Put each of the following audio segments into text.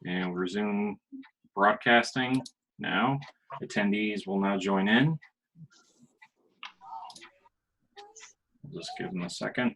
And we'll resume broadcasting now. Attendees will now join in. We'll just give them a second.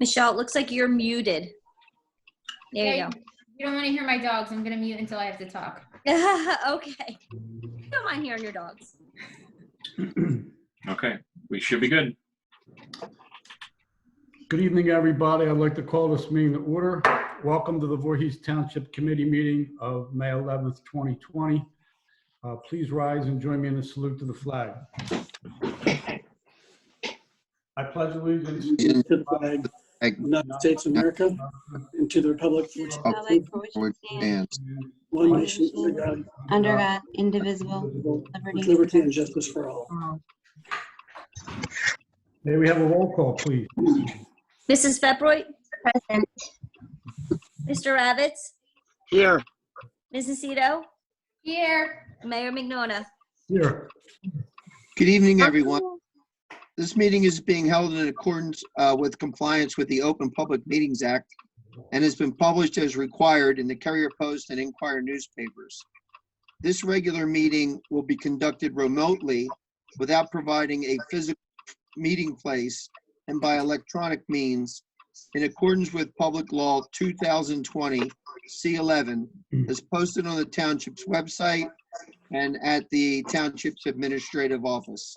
Michelle, it looks like you're muted. There you go. You don't want to hear my dogs. I'm going to mute until I have to talk. Okay. Don't mind hearing your dogs. Okay, we should be good. Good evening, everybody. I'd like to call this meeting to order. Welcome to the Voorhees Township Committee meeting of May 11th, 2020. Please rise and join me in the salute to the flag. I pledge allegiance to the flag of the United States of America and to the republic for which it stands, one nation under God, indivisible, with liberty and justice for all. May we have a roll call, please? Mrs. Feproy? Present. Mr. Ravitz? Here. Mrs. Cito? Here. Mayor Mignona? Here. Good evening, everyone. This meeting is being held in accordance with compliance with the Open Public Meetings Act and has been published as required in the Courier Post and Inquirer newspapers. This regular meeting will be conducted remotely without providing a physical meeting place and by electronic means in accordance with Public Law 2020 C11 as posted on the Township's website and at the Township's Administrative Office.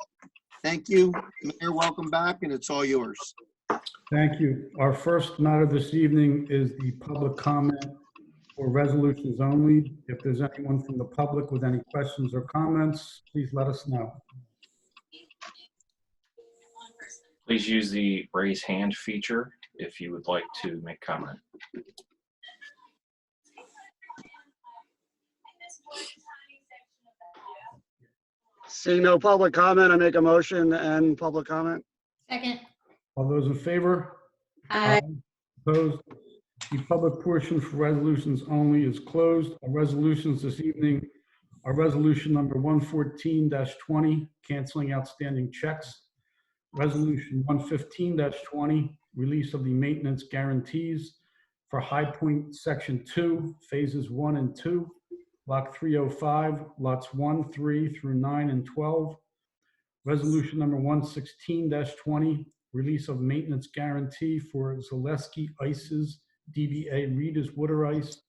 Thank you. Mayor, welcome back, and it's all yours. Thank you. Our first matter this evening is the public comment for resolutions only. If there's anyone from the public with any questions or comments, please let us know. Please use the raise hand feature if you would like to make comment. Seeing no public comment, I make a motion to end public comment. Second. All those in favor? Aye. Opposed? The public portion for resolutions only is closed. Our resolutions this evening are resolution number 114-20, canceling outstanding checks. Resolution 115-20, release of the maintenance guarantees for High Point Section 2, Phases 1 and 2, Block 305, Lots 1, 3 through 9 and 12. Resolution number 116-20, release of maintenance guarantee for Zaleski Ices, DBA Rita's Water Ice,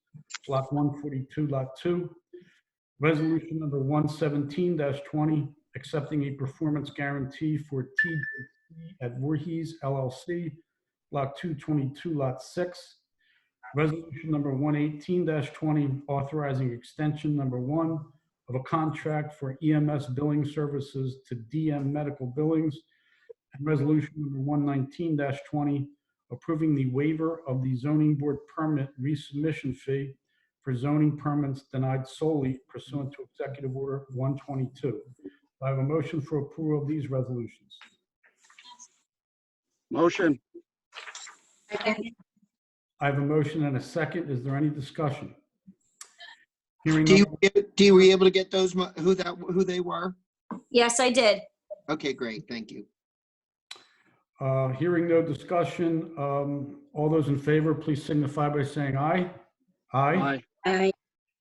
Block 142, Lot 2. Resolution number 117-20, accepting a performance guarantee for TJC at Voorhees LLC, Block 222, Lot 6. Resolution number 118-20, authorizing extension number 1 of a contract for EMS billing services to DM Medical Billings. And resolution number 119-20, approving the waiver of the zoning board permit resubmission fee for zoning permits denied solely pursuant to Executive Order 122. I have a motion for approval of these resolutions. Motion. I have a motion and a second. Is there any discussion? Hearing Do none, you were you able to get those, who they were? Yes, I did. Okay, great. Thank you. hearing no discussion, all those in favor, please signify by saying aye. Aye. Aye.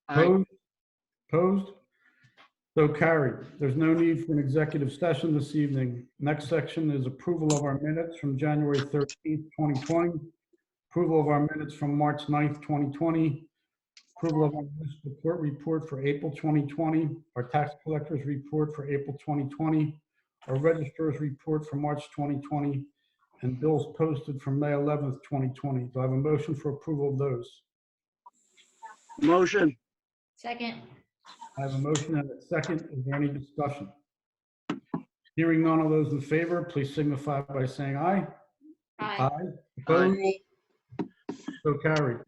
Opposed? Opposed? So carried. There's no need for an executive session this evening. Next section is approval of our minutes from January 13th, 2020. Approval of our minutes from March 9th, 2020. Approval of our municipal court report for April 2020. Our tax collector's report for April 2020. Our registrar's report for March 2020. And bills posted from May 11th, 2020. Do I have a motion for approval of those? Motion. Second. I have a motion and a second. Is there any discussion? Hearing none of those in favor, please signify by saying aye. Aye. Opposed? So carried.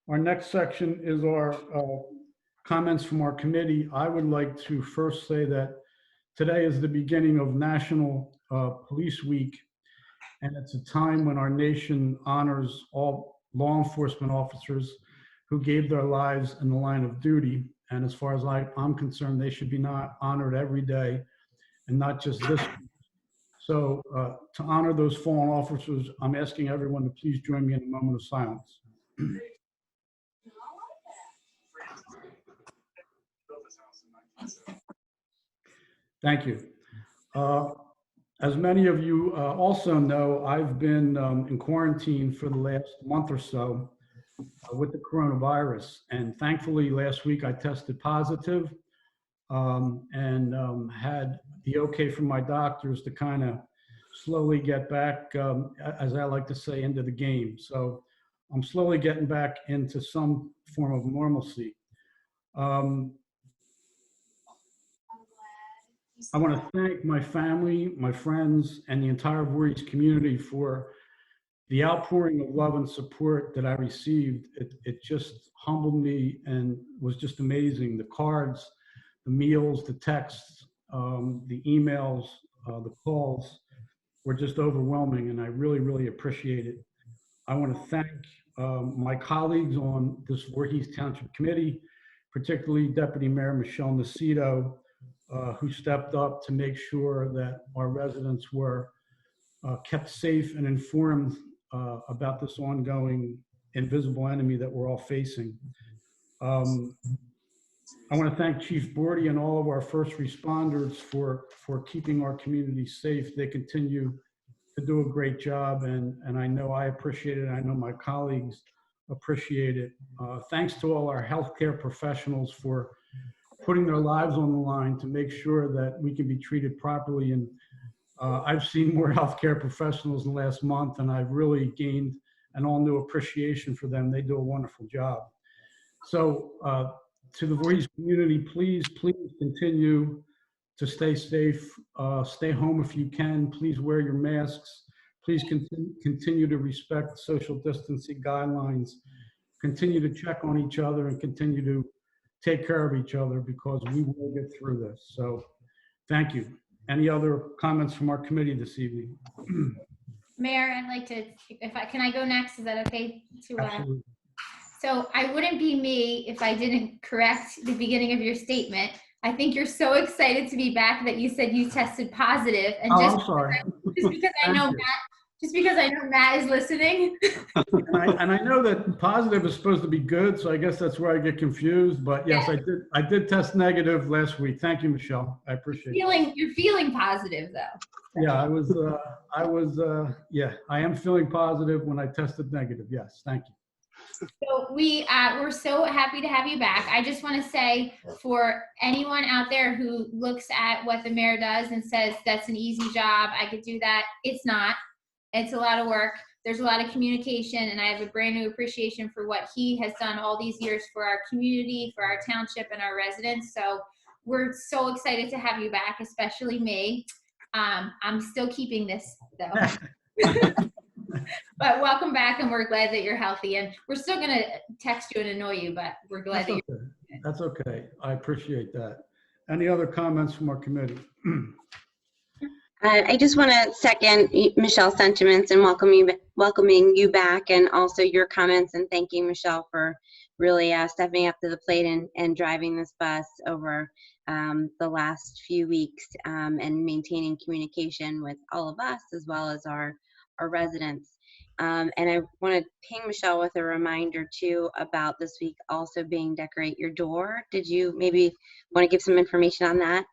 Our next section is our comments from our committee. I would like to first say that today is the beginning of National Police Week, and it's a time when our nation honors all law enforcement officers who gave their lives in the line of duty. And as far as I'm concerned, they should be not honored every day, and not just this week. So to honor those fallen officers, I'm asking everyone to please join me in a moment of silence. Thank you. As many of you also know, I've been in quarantine for the last month or so with the coronavirus. And thankfully, last week I tested positive and had the okay from my doctors to kind of slowly get back, as I like to say, into the game. So I'm slowly getting back into some form of normalcy. I want to thank my family, my friends, and the entire Voorhees community for the outpouring of love and support that I received. It just humbled me and was just amazing. The cards, the meals, the texts, the emails, the calls were just overwhelming, and I really, really appreciate it. I want to thank my colleagues on this Voorhees Township Committee, particularly Deputy Mayor Michelle Nacito, who stepped up to make sure that our residents were kept safe and informed about this ongoing invisible enemy that we're all facing. I want to thank Chief Bordy and all of our first responders for keeping our community safe. They continue to do a great job, and I know I appreciate it. I know my colleagues appreciate it. Thanks to all our healthcare professionals for putting their lives on the line to make sure that we can be treated properly. And I've seen more healthcare professionals in the last month, and I've really gained an all new appreciation for them. They do a wonderful job. So to the Voorhees community, please continue to stay safe. Stay home if you can. Please wear your masks. Please continue to respect social distancing guidelines. Continue to check on each other and continue to take care of each other, because we will get through this. So thank you. Any other comments from our committee this evening? Mayor, I'd like to, can I go next? Is that okay? Absolutely. So I wouldn't be me if I didn't correct the beginning of your statement. I think you're so excited to be back that you said you tested positive, and I'm sorry. just because I know Matt is listening. And I know that positive is supposed to be good, so I guess that's where I get confused. But yes, I did test negative last week. Thank you, Michelle. I appreciate it. You're feeling positive though. Yeah, I am feeling positive when I tested negative. Yes, thank you. So we're so happy to have you back. I just want to say, for anyone out there who looks at what the mayor does and says that's an easy job, I could do that. It's not. It's a lot of work. There's a lot of communication, and I have a brand new appreciation for what he has done all these years for our community, for our township, and our residents. So we're so excited to have you back, especially me. I'm still keeping this though. But welcome back, and we're glad that you're healthy. And we're still going to text you and annoy you, but we're glad that you're. That's okay. I appreciate that. Any other comments from our committee? I just want to second Michelle's sentiments and welcoming you back, and also your comments, and thanking Michelle for really stepping up to the plate and driving this bus over the last few weeks, and maintaining communication with all of us as well as our residents. And I want to ping Michelle with a reminder too about this week also being Decorate Your Door. Did you maybe want to give some information on that?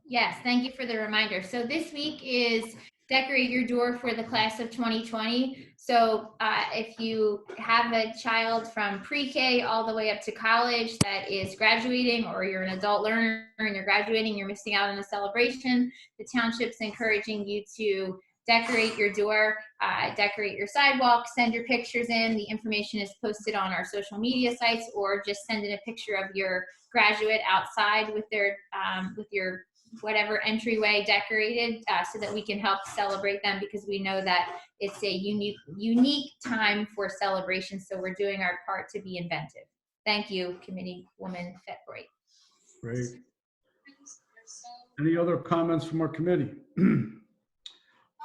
Yes, thank you for the reminder. So this week is Decorate Your Door for the class of 2020. So if you have a child from pre-K all the way up to college that is graduating, or you're an adult learner and you're graduating, you're missing out on a celebration, the township's encouraging you to decorate your door, decorate your sidewalk, send your pictures in. The information is posted on our social media sites, or just send in a picture of your graduate outside with your whatever entryway decorated, so that we can help celebrate them, because we know that it's a unique time for celebration. So we're doing our part to be inventive. Thank you, Committee Woman Fetbright. Great. Any other comments from our committee?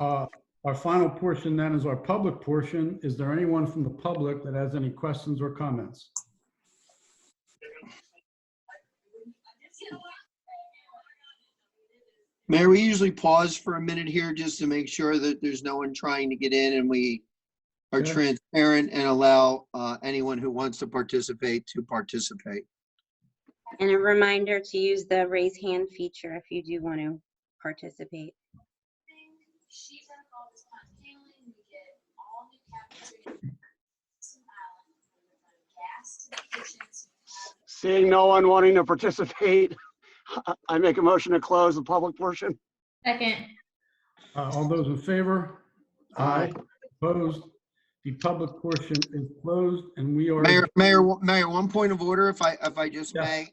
Our final portion then is our public portion. Is there anyone from the public that has any questions or comments? Mayor, we usually pause for a minute here just to make sure that there's no one trying to get in and we are Okay. transparent and allow anyone who wants to participate to participate. And a reminder to use the raise hand feature if you do want to participate. Seeing no one wanting to participate, I make a motion to close the public portion. Second. All those in favor? Aye. Opposed? The public portion is closed and we are. Mayor, one point of order, if I just Yeah. may,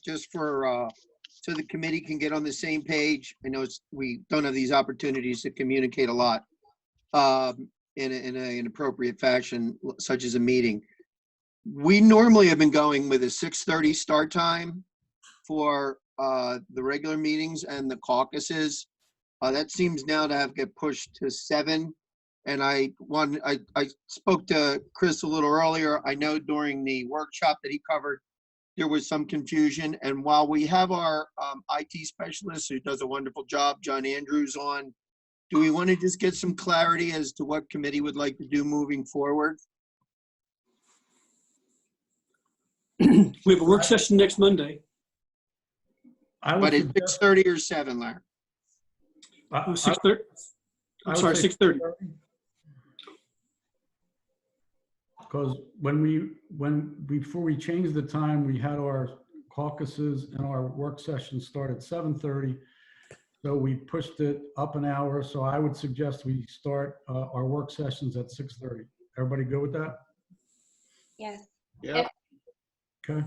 just for, so the committee can get on the same page. I know we don't have these opportunities to communicate a lot in an appropriate fashion, such as a meeting. We normally have been going with a 6:30 start time for the regular meetings and the caucuses. That seems now to have get pushed to 7. And I spoke to Chris a little earlier. I know during the workshop that he covered, there was some confusion. And while we have our IT specialist who does a wonderful job, John Andrews, on, do we want to just get some clarity as to what committee would like to do moving forward? We have a work session next Monday. I would But it's suggest- 6:30 or 7, Larry? 6:30. I'm sorry, 6:30. Because before we changed the time, we had our caucuses and our work session start at 7:30. So we pushed it up an hour. So I would suggest we start our work sessions at 6:30. Everybody go with that? Yes. Yep. Okay.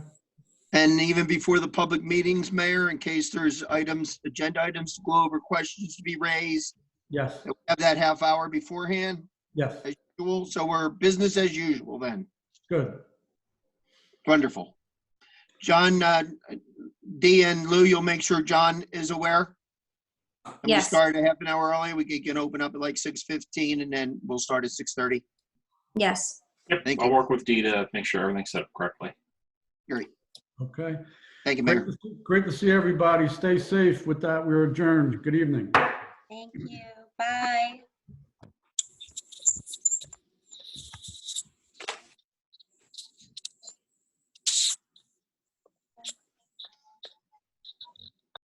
And even before the public meetings, Mayor, in case there's agenda items to go over, questions to be raised, Yes. we have that half hour beforehand, Yes. as usual. So we're business as usual then. Good. Wonderful. John, Dee and Lou, you'll make sure John is aware? And we Yes. start a half an hour early. We can open up at like 6:15 and then we'll start at 6:30. Yes. Yep, Thank I'll you. work with Dee to make sure everything's set up correctly. Great. Okay. Thank you, Mayor. Great to see everybody. Stay safe. With that, we're adjourned. Good evening. Thank you. Bye.